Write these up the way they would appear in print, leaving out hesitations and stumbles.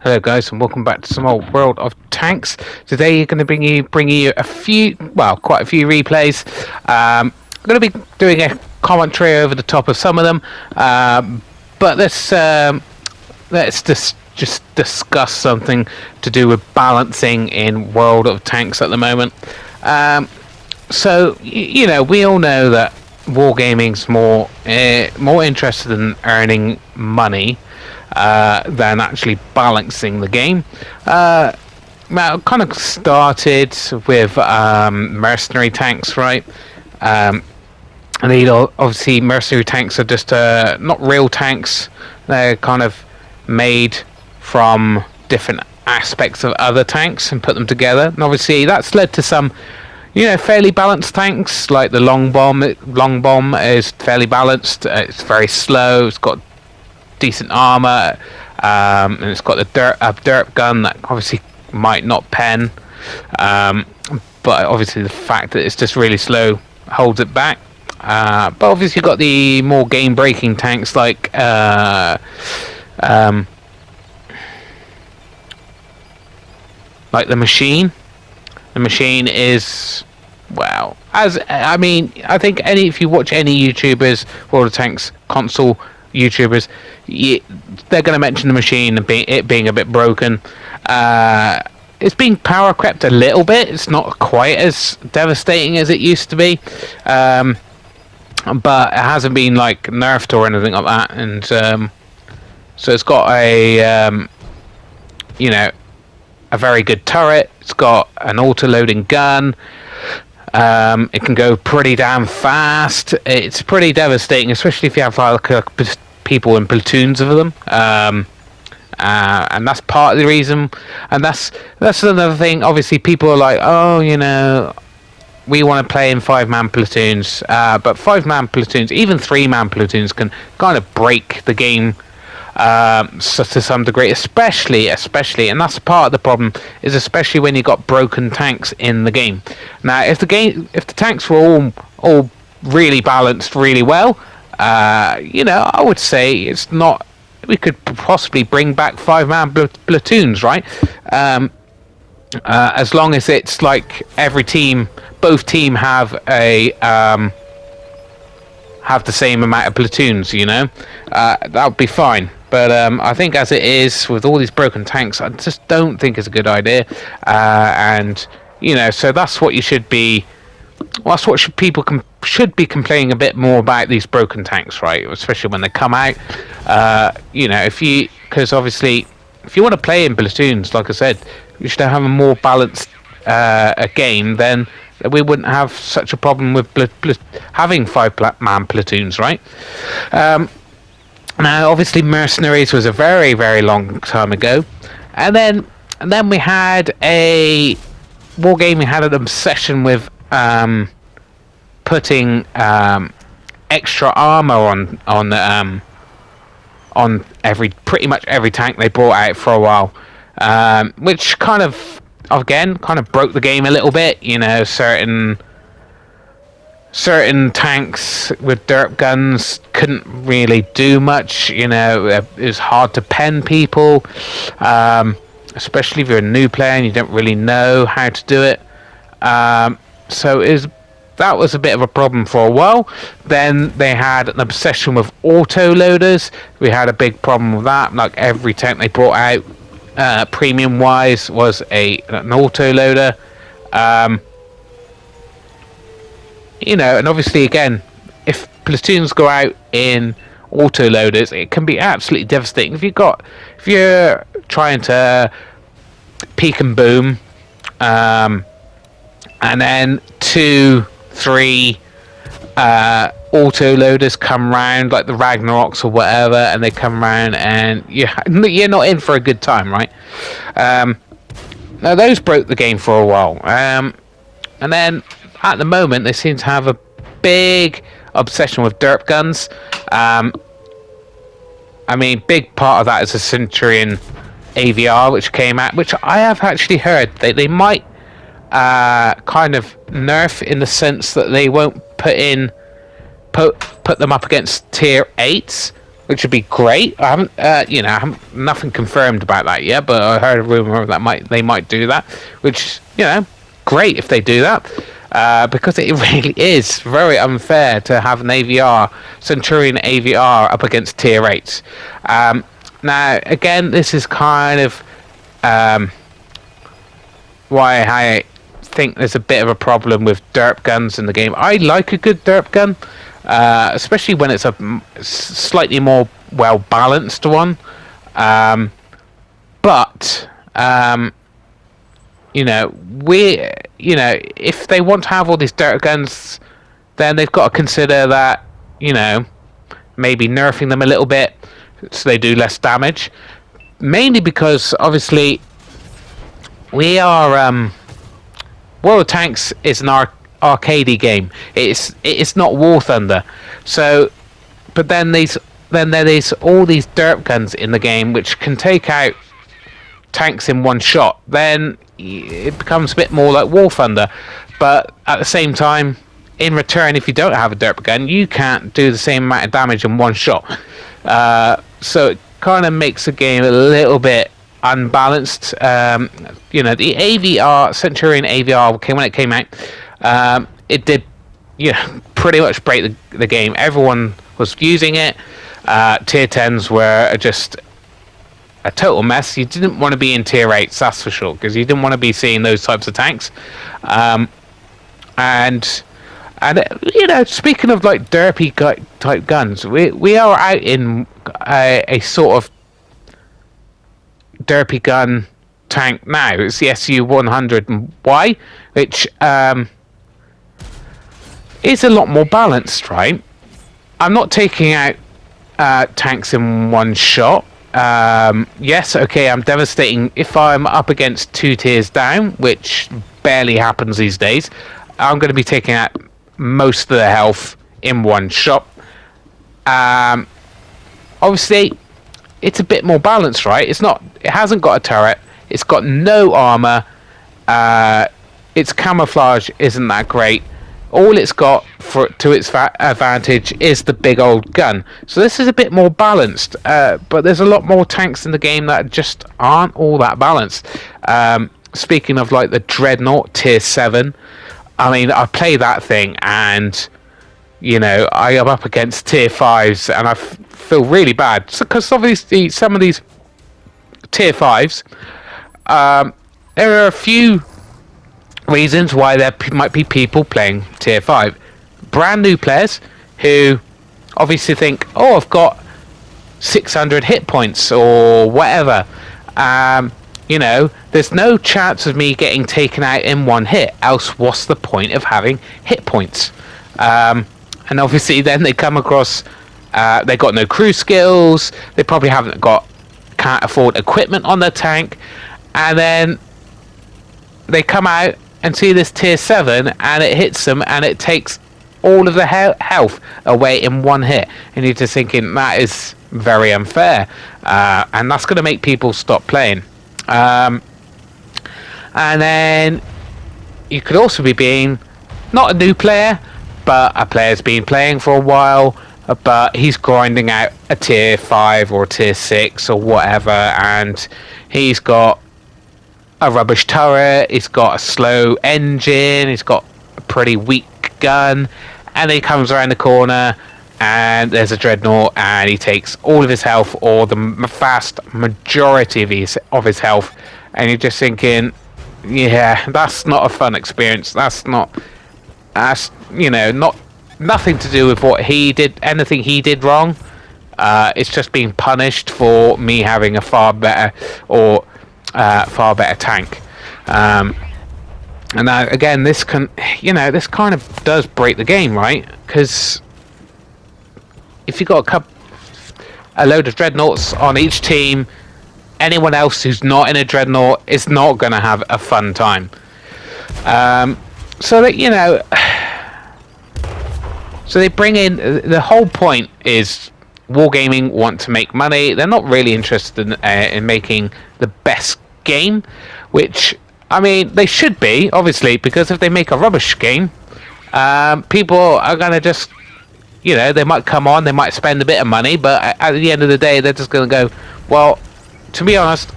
Hello guys and welcome back to some old World of Tanks. Today you're going to bring you quite a few replays. I'm going to be doing a commentary over the top of some of them, but let's just discuss something to do with balancing in World of Tanks at the moment. So we all know that wargaming's more interested in earning money than actually balancing the game. Now, it kind of started with mercenary tanks, right? And obviously mercenary tanks are just not real tanks. They're kind of made from different aspects of other tanks and put them together. And obviously that's led to some fairly balanced tanks, like the long bomb. Long bomb is fairly balanced. It's very slow. It's got decent armor, and it's got a derp gun that obviously might not pen, but obviously the fact that it's just really slow holds it back. But obviously you've got the more game breaking tanks like the machine. The machine is, well, I think if you watch any YouTubers, World of Tanks console YouTubers, they're going to mention the machine and it being a bit broken. It's being power crept a little bit. It's not quite as devastating as it used to be, but it hasn't been like nerfed or anything like that. And so it's got a very good turret. It's got an auto-loading gun. It can go pretty damn fast. It's pretty devastating, especially if you have people in platoons of them. And that's part of the reason. And that's another thing. Obviously, people are like, we want to play in 5-man platoons. But 5-man platoons, even 3-man platoons, can kind of break the game to some degree, especially, and that's part of the problem, is especially when you got broken tanks in the game. Now, if the tanks were all really balanced really well, I would say it's not. We could possibly bring back 5-man platoons, right? As long as it's like both team have the same amount of platoons, that would be fine. But I think as it is with all these broken tanks, I just don't think it's a good idea. So that's what you should be. Well, that's what people should be complaining a bit more about, these broken tanks, right? Especially when they come out. Because obviously, if you want to play in platoons, like I said, you should have a more balanced a game. Then we wouldn't have such a problem with having 5-man platoons, right? Now, obviously, mercenaries was a very, very long time ago, and then we had a wargaming had an obsession with putting extra armor on pretty much every tank they brought out for a while, which kind of broke the game a little bit. Certain tanks with derp guns couldn't really do much. It was hard to pen people, especially if you're a new player and you don't really know how to do it. So that was a bit of a problem for a while. Then they had an obsession with auto-loaders. We had a big problem with that. Like, every tank they brought out, premium-wise, was an auto-loader. And obviously, again, if platoons go out in auto-loaders, it can be absolutely devastating. If you're trying to peek and boom, and then 2-3 auto-loaders come round, like the Ragnaroks or whatever, and they come round, and you're not in for a good time, right? Now, those broke the game for a while. And then, at the moment, they seem to have a big obsession with derp guns. Big part of that is the Centurion AVR, which came out, which I have actually heard they might kind of nerf, in the sense that they won't put them up against tier 8s, which would be great. I haven't, I haven't nothing confirmed about that yet, but I heard a rumor that they might do that, which great if they do that, because it really is very unfair to have an AVR Centurion AVR up against tier 8s. Now, again, this is kind of why I think there's a bit of a problem with derp guns in the game. I like a good derp gun, especially when it's a slightly more well balanced one. But if they want to have all these derp guns, then they've got to consider that maybe nerfing them a little bit so they do less damage. Mainly because obviously we are World of Tanks is an arcadey game. It's not War Thunder. So, but then there's all these derp guns in the game which can take out tanks in one shot. Then it becomes a bit more like War Thunder. But at the same time, in return, if you don't have a derp gun, you can't do the same amount of damage in one shot. So it kind of makes the game a little bit unbalanced. The AVR Centurion AVR when it came out, it did pretty much break the game. Everyone was using it. Tier 10s were just a total mess. You didn't want to be in tier 8s, that's for sure, because you didn't want to be seeing those types of tanks. And speaking of like derpy type guns, we are out in a sort of derpy gun tank now. It's the SU-100Y, which is a lot more balanced, right? I'm not taking out tanks in one shot. Yes, okay, I'm devastating if I'm up against 2 tiers down, which barely happens these days. I'm going to be taking out most of the health in one shot. Obviously, it's a bit more balanced, right? It hasn't got a turret. It's got no armor. Its camouflage isn't that great. All it's got to its advantage is the big old gun. So this is a bit more balanced. But there's a lot more tanks in the game that just aren't all that balanced. Speaking of like the Dreadnought tier 7, I mean, I play that thing and I am up against tier 5s and I feel really bad because obviously some of these tier 5s, there are a few reasons why there might be people playing tier 5. Brand new players who obviously think, oh, I've got 600 hit points or whatever. There's no chance of me getting taken out in one hit, else what's the point of having hit points? And obviously then they come across, they got no crew skills, they probably can't afford equipment on their tank, and then they come out and see this tier 7 and it hits them and it takes all of the health away in one hit, and you're just thinking that is very unfair, and that's going to make people stop playing. And then you could also be being not a new player, but a player's been playing for a while, but he's grinding out a tier 5 or tier 6 or whatever, and he's got a rubbish turret, he's got a slow engine, he's got a pretty weak gun, and he comes around the corner and there's a Dreadnought and he takes all of his health or the vast majority of his health, and you're just thinking, yeah, that's not a fun experience. That's not nothing to do with anything he did wrong. It's just being punished for me having a far better tank. And now again, this kind of does break the game, right? Because if you've got a load of Dreadnoughts on each team, anyone else who's not in a Dreadnought is not going to have a fun time. So they bring in, the whole point is Wargaming want to make money. They're not really interested in making the best game, which, I mean, they should be, obviously, because if they make a rubbish game, people are going to just you know, they might come on, they might spend a bit of money, but at the end of the day, they're just going to go, well, to be honest,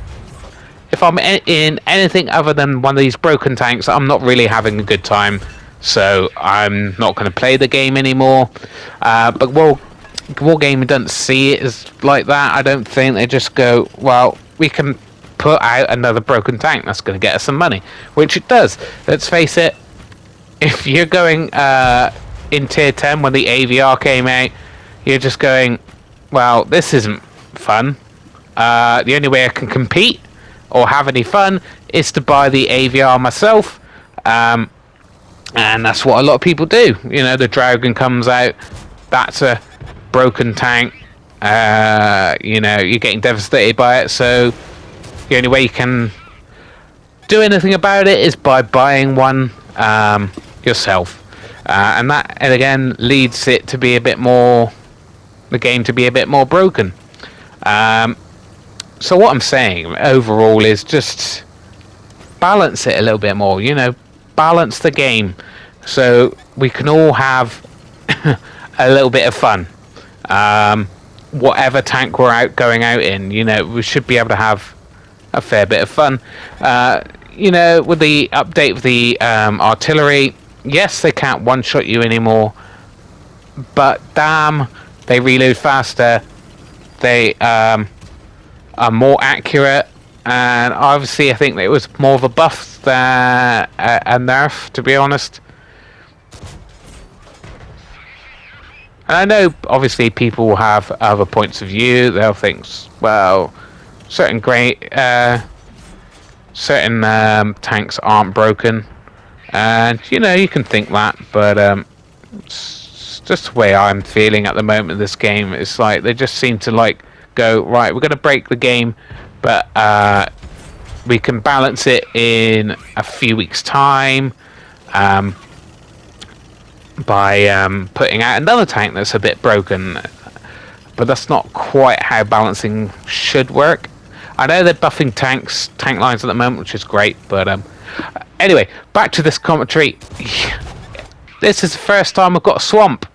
if I'm in anything other than one of these broken tanks, I'm not really having a good time. So I'm not going to play the game anymore. But Wargaming doesn't see it as like that. I don't think. They just go, well, we can put out another broken tank that's going to get us some money, which it does. Let's face it, if you're going in tier 10 when the AVR came out, you're just going, well, this isn't fun. The only way I can compete or have any fun is to buy the AVR myself. And that's what a lot of people do. You know, the Dragon comes out, that's a broken tank. You know, you're getting devastated by it, so the only way you can do anything about it is by buying one yourself. And that, and again, leads it to be a bit more, the game to be a bit more broken. So what I'm saying overall is just balance it a little bit more, you know, balance the game so we can all have a little bit of fun. Whatever tank we're going out in, you know, we should be able to have a fair bit of fun. You know, with the update of the artillery, yes, they can't one-shot you anymore, but damn, they reload faster, they are more accurate, and obviously I think it was more of a buff than a nerf, to be honest. And I know obviously people will have other points of view. They'll think, well, certain tanks aren't broken, and you know, you can think that, but it's just the way I'm feeling at the moment in this game. It's like they just seem to like go, right, we're going to break the game, but we can balance it in a few weeks' time by putting out another tank that's a bit broken. But that's not quite how balancing should work. I know they're buffing tank lines at the moment, which is great, but anyway, back to this commentary. This is the first time I've got a swamp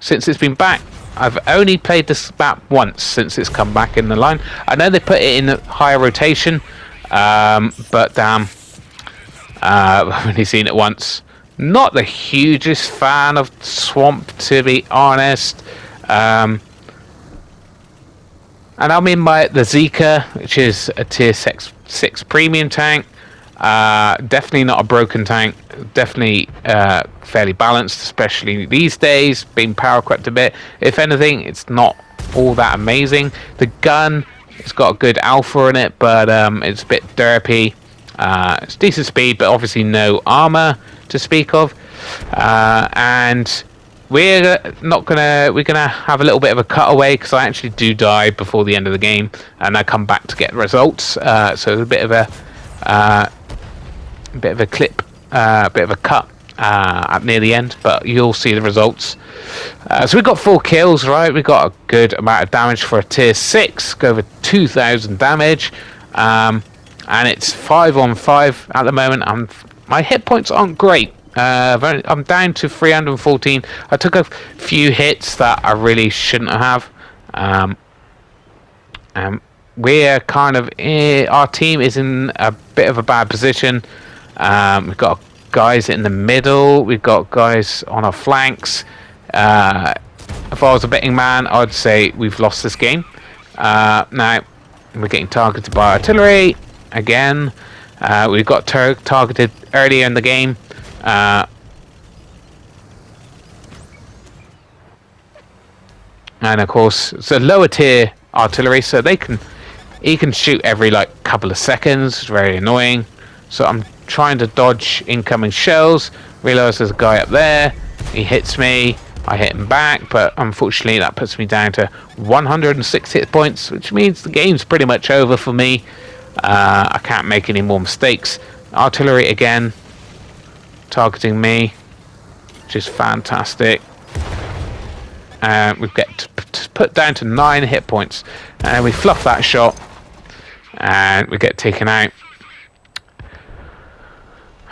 since it's been back. I've only played this map once since it's come back in the line. I know they put it in higher rotation, but damn, I've only seen it once. Not the hugest fan of swamp, to be honest. And I'm in the Zika, which is a tier 6 premium tank. Definitely not a broken tank. Definitely fairly balanced, especially these days, being power crept a bit. If anything, it's not all that amazing. The gun, it's got a good alpha in it, but it's a bit derpy. It's decent speed, but obviously no armor to speak of. And we're gonna have a little bit of a cutaway because I actually do die before the end of the game, and I come back to get results. So it's a bit of a clip, a bit of a cut near the end, but you'll see the results. So we got 4 kills, right? We got a good amount of damage for a tier 6, go over 2,000 damage, and it's 5-on-5 at the moment. My hit points aren't great. I'm down to 314. I took a few hits that I really shouldn't have. We're kind of our team is in a bit of a bad position. We've got guys in the middle. We've got guys on our flanks. If I was a betting man, I'd say we've lost this game. Now we're getting targeted by artillery again. We got targeted earlier in the game. And of course, it's a lower tier artillery, so he can shoot every like couple of seconds. It's very annoying. So I'm trying to dodge incoming shells. Realize there's a guy up there. He hits me. I hit him back, but unfortunately that puts me down to 106 hit points, which means the game's pretty much over for me. I can't make any more mistakes. Artillery again, targeting me, which is fantastic. We get put down to 9 hit points, and we fluff that shot, and we get taken out.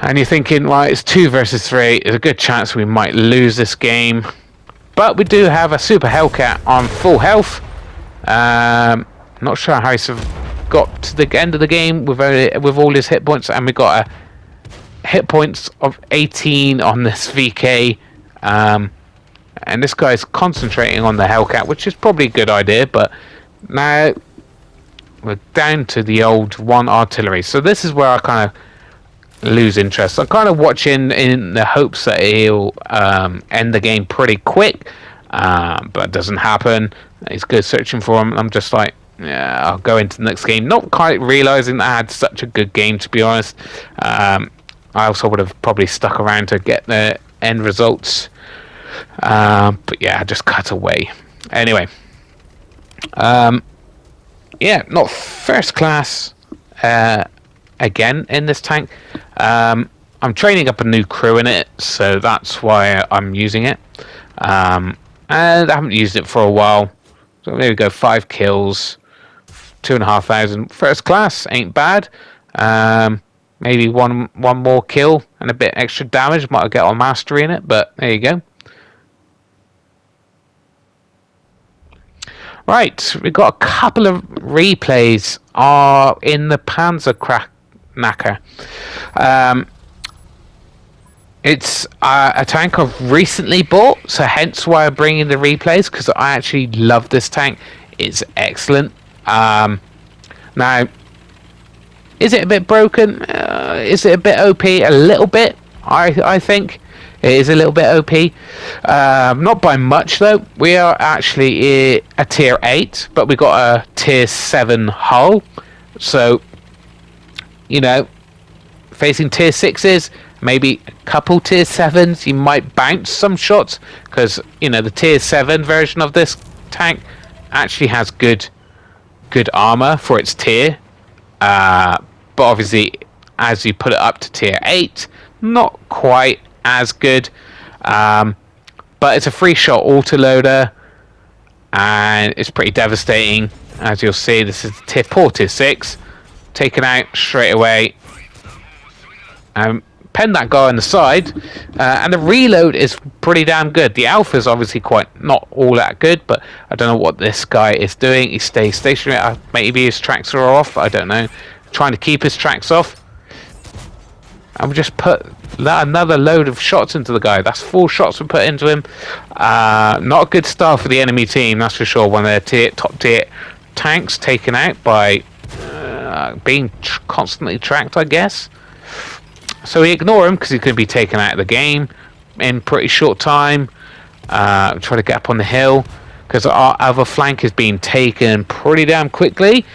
And you're thinking, well, it's 2 versus 3. There's a good chance we might lose this game, But we do have a Super Hellcat on full health. Not sure how he's got to the end of the game with all his hit points, and we got a hit points of 18 on this VK. And this guy's concentrating on the Hellcat, which is probably a good idea, but now we're down to the old one artillery. So this is where I kind of lose interest. I'm kind of watching in the hopes that he'll end the game pretty quick, but it doesn't happen. He's good searching for him. I'm just like, yeah, I'll go into the next game. Not quite realizing that I had such a good game, to be honest. I also would have probably stuck around to get the end results. But yeah, I just cut away. Anyway, yeah, not first class again in this tank. I'm training up a new crew in it, so that's why I'm using it. And I haven't used it for a while. So there we go, 5 kills, 2,500. First class ain't bad. Maybe one more kill and a bit extra damage might get on mastery in it, but there you go. Right, we've got a couple of replays in the TheRohanUK. It's a tank I've recently bought, so hence why I'm bringing the replays, because I actually love this tank. It's excellent. Now, is it a bit broken? Is it a bit OP? A little bit, I think. It is a little bit OP. Not by much, though. We are actually a tier 8, but we've got a tier 7 hull. So, you know, facing tier 6s, maybe a couple tier 7s, you might bounce some shots, because, you know, the tier 7 version of this tank actually has good armor for its tier. But obviously, as you put it up to tier 8, not quite as good. But it's a free shot autoloader, and it's pretty devastating. As you'll see, this is tier 6, taken out straight away. Pen that guy on the side, and the reload is pretty damn good. The alpha is obviously not all that good, but I don't know what this guy is doing. He stays stationary. Maybe his tracks are off. I don't know. Trying to keep his tracks off. And we just put another load of shots into the guy. That's 4 shots we put into him. Not a good start for the enemy team, that's for sure. One of their top tier tanks taken out by being constantly tracked, I guess. So we ignore him because he could be taken out of the game in pretty short time. Try to get up on the hill because our other flank is being taken pretty damn quickly.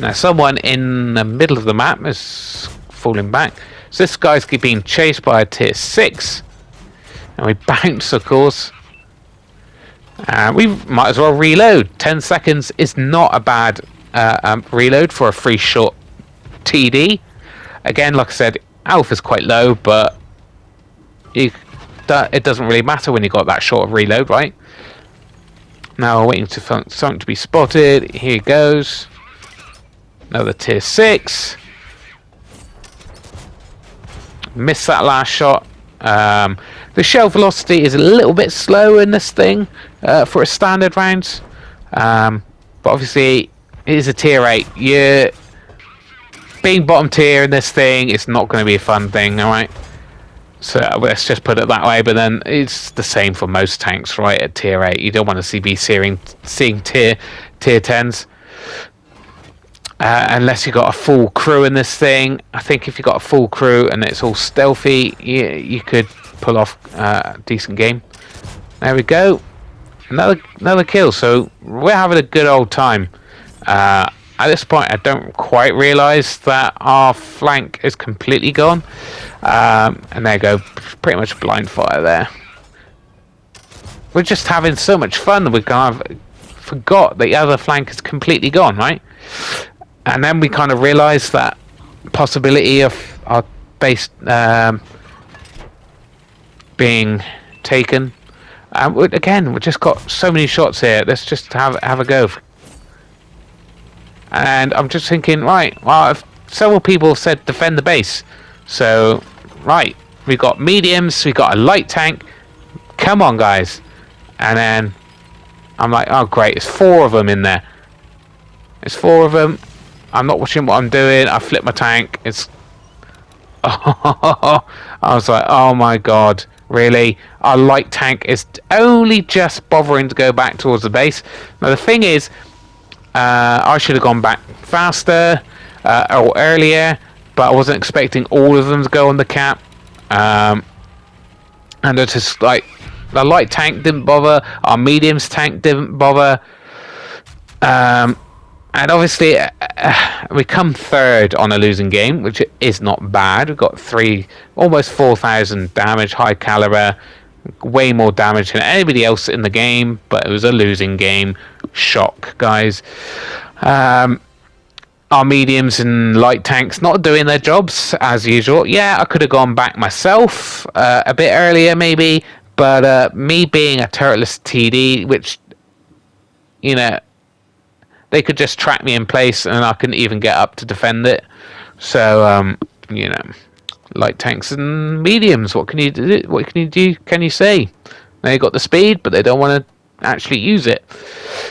Now someone in the middle of the map is falling back. So this guy's being chased by a tier 6. And we bounce, of course. We might as well reload. 10 seconds is not a bad reload for a free shot TD. Again, like I said, alpha's quite low, but it doesn't really matter when you got that short of reload, right? Now we're waiting for something to be spotted. Here it goes. Another tier 6. Missed that last shot. The shell velocity is a little bit slow in this thing for a standard round. But obviously, it is a tier 8. You're being bottom tier in this thing, it's not going to be a fun thing, alright? So let's just put it that way, but then it's the same for most tanks, right? At tier 8, you don't want to be seeing tier 10s. Unless you got a full crew in this thing. I think if you got a full crew and it's all stealthy, you could pull off a decent game. There we go. Another kill. So we're having a good old time. At this point, I don't quite realise that our flank is completely gone. And there you go. Pretty much blind fire there. We're just having so much fun that we kind of forgot the other flank is completely gone, right? And then we kind of realised that possibility of our base being taken. Again, we've just got so many shots here. Let's just have a go. And I'm just thinking, right, well, if several people have said defend the base. So, right, we got mediums, we got a light tank. come on, guys. And then I'm like, oh, great, it's 4 of them in there. It's 4 of them. I'm not watching what I'm doing. I flip my tank. It's... I was like, oh my god, really? Our light tank is only just bothering to go back towards the base. Now, the thing is, I should have gone back faster or earlier, but I wasn't expecting all of them to go on the cap. And it's just like, the light tank didn't bother, our mediums tank didn't bother. And obviously, we come 3rd on a losing game, which is not bad. We've got almost 4,000 damage, high caliber, way more damage than anybody else in the game, but it was a losing game. Shock, guys. Our mediums and light tanks not doing their jobs as usual. Yeah, I could have gone back myself a bit earlier, maybe, but me being a turretless TD, which, you know, they could just track me in place and I couldn't even get up to defend it. So, you know, light tanks and mediums, what can you do? What can you do? Can you say? They got the speed, but they don't want to actually use it.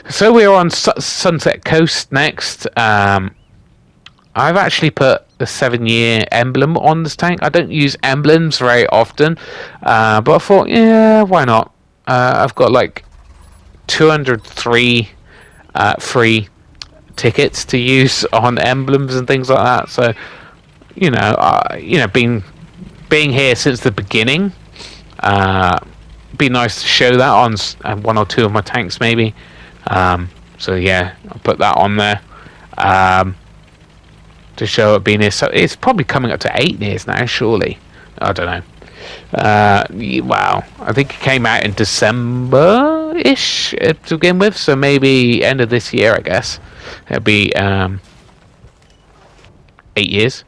So we're on Sunset Coast next. I've actually put the 7-year emblem on this tank. I don't use emblems very often, but I thought, yeah, why not? I've got like 203 free tickets to use on emblems and things like that. So, you know, being here since the beginning, be nice to show that on 1 or 2 of my tanks, maybe. So yeah, I'll put that on there to show it being here. So it's probably coming up to 8 years now, surely. I don't know. Wow, I think it came out in December-ish to begin with, so maybe end of this year, I guess. It'll be 8 years.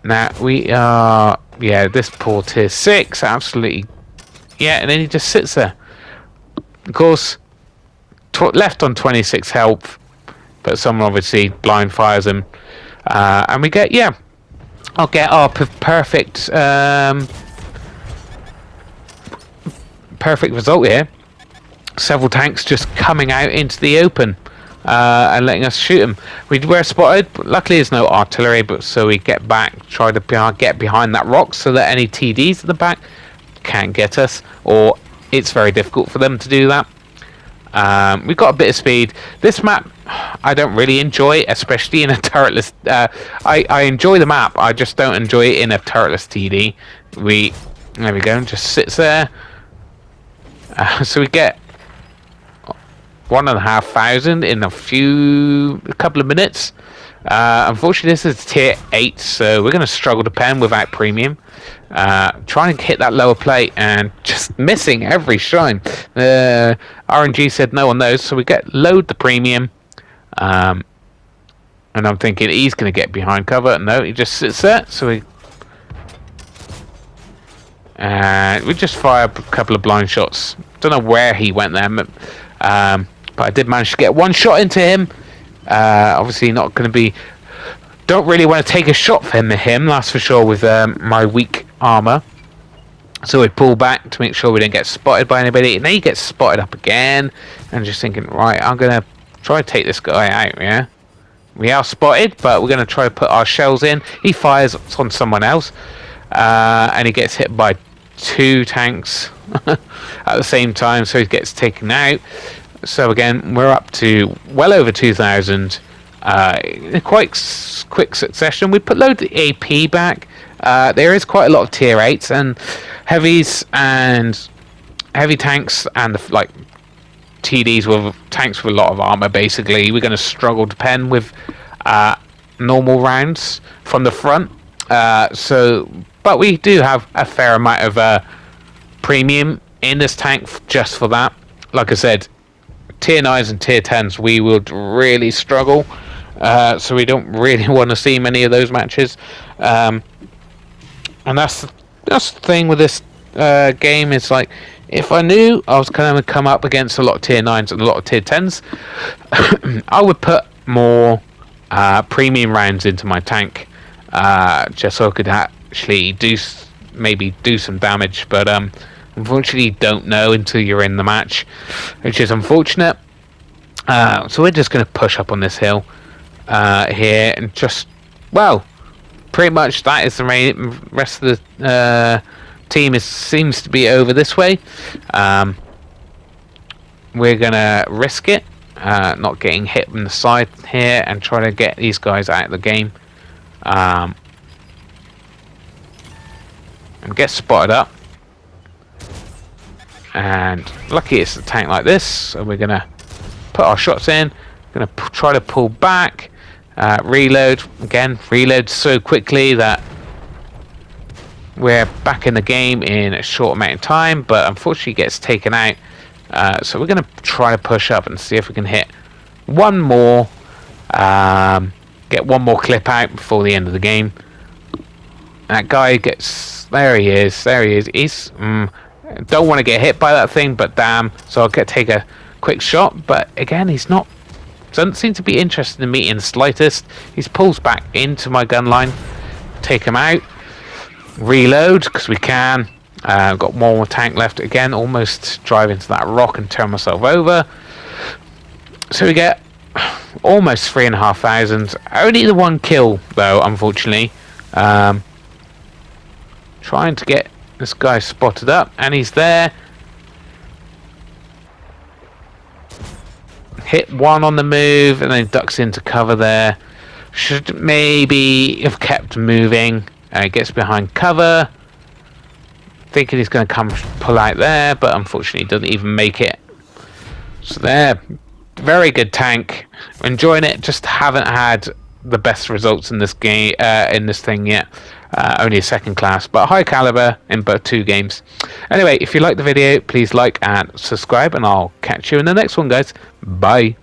Now, we are... Yeah, this poor tier 6, absolutely... Yeah, and then he just sits there. Of course, left on 26 health, but someone obviously blind fires him. And we get, yeah, I'll get our perfect... perfect result here. Several tanks just coming out into the open and letting us shoot them. We were spotted, but luckily there's no artillery, but so we get back, try to get behind that rock so that any TDs at the back can't get us, or it's very difficult for them to do that. We've got a bit of speed. This map I don't really enjoy, especially in a turretless... I enjoy the map, I just don't enjoy it in a turretless TD. There we go, just sits there. So we get 1,500 in a couple of minutes. Unfortunately, this is tier 8, so we're going to struggle to pen without premium. Trying to hit that lower plate and just missing every shine. RNG said no on those, so we load the premium. And I'm thinking he's going to get behind cover. No, he just sits there. So we just fire a couple of blind shots. Don't know where he went there, but I did manage to get one shot into him. Obviously not going to be... Don't really want to take a shot from him, that's for sure, with my weak armor. So we pull back to make sure we don't get spotted by anybody. And then he gets spotted up again. And just thinking, right, I'm going to try to take this guy out, yeah? We are spotted, but we're going to try to put our shells in. He fires on someone else. And he gets hit by 2 tanks at the same time, so he gets taken out. So again, we're up to well over 2,000 in quite quick succession. We put loads of AP back. There is quite a lot of tier 8s and heavies and heavy tanks and like TDs with tanks with a lot of armor. Basically, we're going to struggle to pen with normal rounds from the front. But we do have a fair amount of premium in this tank just for that. Like I said, tier 9s and tier 10s we would really struggle, so we don't really want to see many of those matches. And that's the thing with this game, is like, if I knew I was going to come up against a lot of tier 9s and a lot of tier 10s, I would put more premium rounds into my tank, just so I could actually do some damage. But Unfortunately, you don't know until you're in the match, which is unfortunate. So we're just going to push up on this hill here and just, well, pretty much that is the rest of the team seems to be over this way. We're going to risk it, not getting hit from the side here, and try to get these guys out of the game. And get spotted up. And lucky it's a tank like this, so we're going to put our shots in. Going to try to pull back. Reload. Again, reload so quickly that we're back in the game in a short amount of time, but unfortunately gets taken out. So we're going to try to push up and see if we can hit one more. Get one more clip out before the end of the game. That guy gets... There he is. There he is. He's... don't want to get hit by that thing, but damn. So I'll take a quick shot. But again, he's not... Doesn't seem to be interested in me in the slightest. He pulls back into my gun line. Take him out. Reload, because we can. Got one more tank left. Again, almost drive into that rock and turn myself over. So we get almost 3,500. Only the one kill, though, unfortunately. Trying to get this guy spotted up, and he's there. Hit one on the move, and then ducks into cover there. Should maybe have kept moving. Gets behind cover. Thinking he's going to come pull out there, but unfortunately doesn't even make it. So there, very good tank. Enjoying it. Just haven't had the best results in this game, in this thing yet. Only a second class, but high caliber in both 2 games. Anyway, if you like the video, please like and subscribe, and I'll catch you in the next one, guys. Bye.